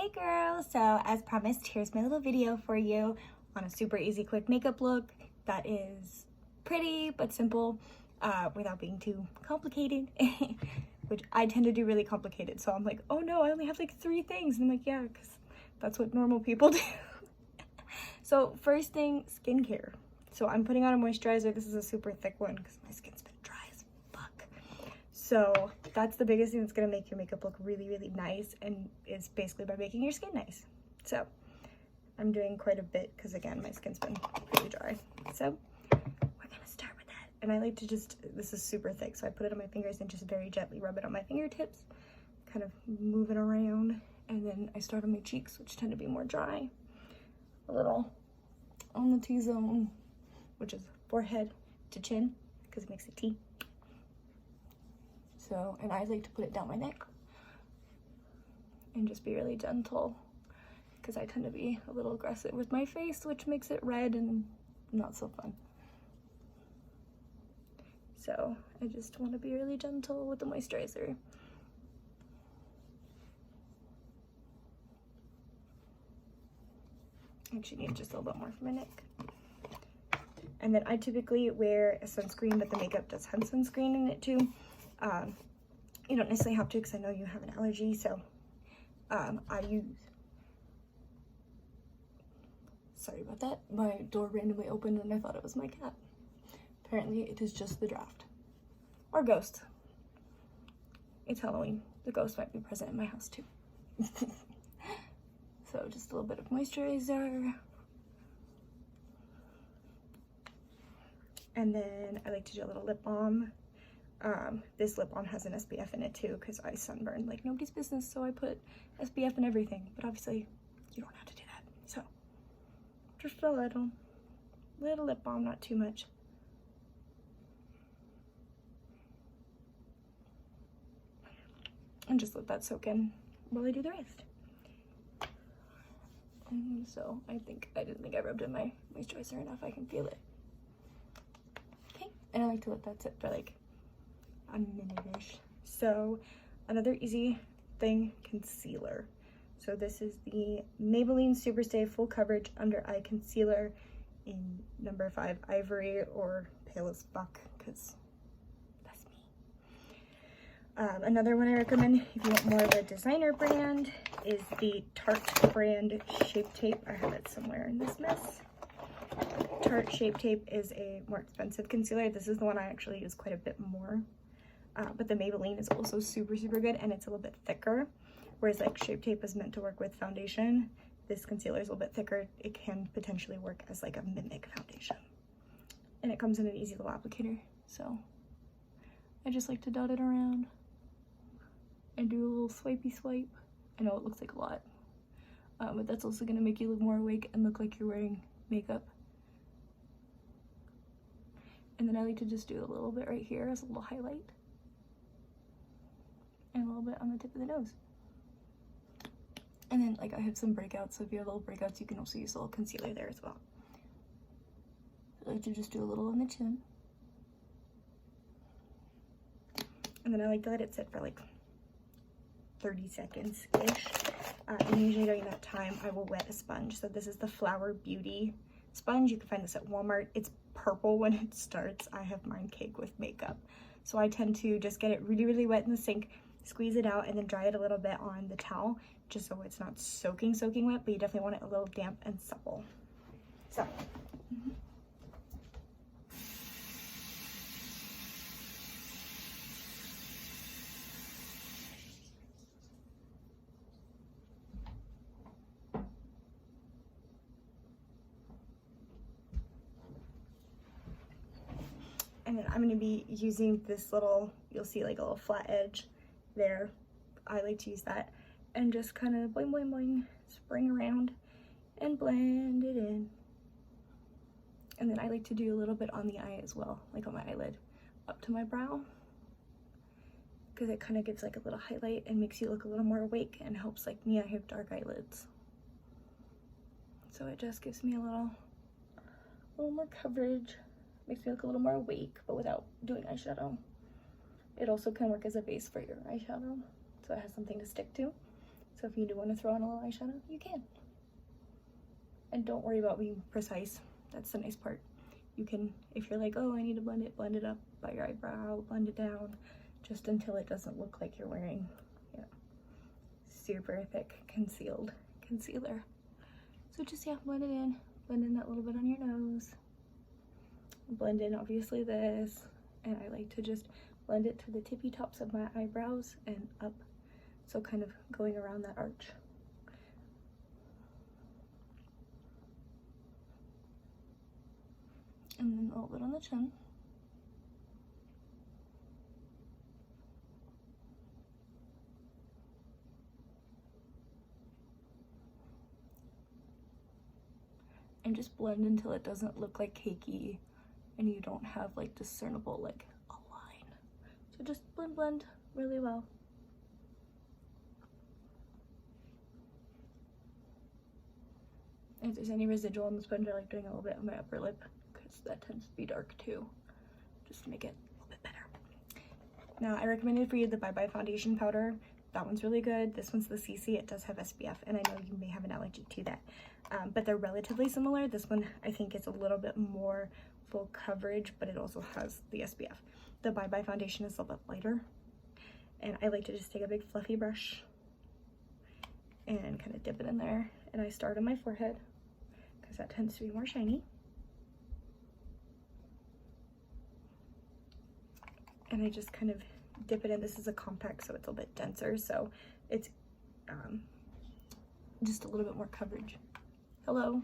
Hey girl, so as promised, here's my little video for you on a super easy quick makeup look that is pretty but simple without being too complicated, which I tend to do really complicated. So I'm like, oh no, I only have like 3 things. And I'm like, yeah, because that's what normal people do. So first thing, skincare. So I'm putting on a moisturizer. This is a super thick one because my skin's been dry as fuck. So that's the biggest thing that's gonna make your makeup look really, really nice, and is basically by making your skin nice. So I'm doing quite a bit because again, my skin's been really dry. So we're gonna start with that. And I like to just, this is super thick, so I put it on my fingers and just very gently rub it on my fingertips, kind of move it around. And then I start on my cheeks, which tend to be more dry. A little on the T-zone, which is forehead to chin, because it makes a T. So, and I like to put it down my neck and just be really gentle, because I tend to be a little aggressive with my face, which makes it red and not so fun. So I just want to be really gentle with the moisturizer. I actually need just a little bit more for my neck. And then I typically wear a sunscreen, but the makeup does have sunscreen in it too. You don't necessarily have to, because I know you have an allergy, so I use, sorry about that, my door randomly opened and I thought it was my cat. Apparently it is just the draft. Or ghost. It's Halloween. The ghost might be present in my house too. So just a little bit of moisturizer. And then I like to do a little lip balm. This lip balm has an SPF in it too, because I sunburn like nobody's business, so I put SPF in everything. But obviously you don't have to do that. So just a little lip balm, not too much. And just let that soak in while I do the rest. So I didn't think I rubbed in my moisturizer enough. I can feel it. Okay, and I like to let that sit for like a minute-ish. So another easy thing, concealer. So this is the Maybelline Superstay Full Coverage Under Eye Concealer in number 5 Ivory, or pale as fuck, because that's me. Another one I recommend if you want more of a designer brand is the Tarte brand Shape Tape. I have it somewhere in this mess. Tarte Shape Tape is a more expensive concealer. This is the one I actually use quite a bit more. But the Maybelline is also super, super good, and it's a little bit thicker. Whereas like Shape Tape is meant to work with foundation, this concealer is a little bit thicker. It can potentially work as like a mimic foundation. And it comes in an easy little applicator. So I just like to dot it around and do a little swipey swipe. I know it looks like a lot, but that's also gonna make you look more awake and look like you're wearing makeup. And then I like to just do a little bit right here as a little highlight. And a little bit on the tip of the nose. And then like I have some breakouts, so if you have little breakouts, you can also use a little concealer there as well. I like to just do a little on the chin. And then I like to let it sit for like 30 seconds-ish. And usually during that time, I will wet a sponge. So this is the Flower Beauty sponge. You can find this at Walmart. It's purple when it starts. I have mine cake with makeup. So I tend to just get it really, really wet in the sink, squeeze it out, and then dry it a little bit on the towel, just so it's not soaking wet, but you definitely want it a little damp and supple. So. And then I'm going to be using this little, you'll see like a little flat edge there. I like to use that and just kind of boing, boing, boing, spring around and blend it in. And then I like to do a little bit on the eye as well, like on my eyelid up to my brow, because it kind of gives like a little highlight and makes you look a little more awake, and helps like me, I have dark eyelids. So it just gives me a little more coverage. Makes me look a little more awake, but without doing eyeshadow. It also can work as a base for your eyeshadow, so it has something to stick to. So if you do want to throw on a little eyeshadow, you can. And don't worry about being precise. That's the nice part. You can, if you're like, oh, I need to blend it up by your eyebrow, blend it down, just until it doesn't look like you're wearing, you know, super thick concealer. So just, yeah, blend in that little bit on your nose. Blend in, obviously, this. And I like to just blend it to the tippy tops of my eyebrows and up. So kind of going around that arch. And then a little bit on the chin. And just blend until it doesn't look like cakey and you don't have like discernible like a line. So just blend really well. If there's any residual on the sponge, I like doing a little bit on my upper lip because that tends to be dark too, just to make it a little bit better. Now, I recommended for you the Bye Bye foundation powder. That one's really good. This one's the CC. It does have SPF, and I know you may have an allergy to that. But they're relatively similar. This one, I think, is a little bit more full coverage, but it also has the SPF. The Bye Bye foundation is a little bit lighter. And I like to just take a big fluffy brush and kind of dip it in there. And I start on my forehead because that tends to be more shiny. And I just kind of dip it in. This is a compact, so it's a bit denser, so it's just a little bit more coverage. Hello.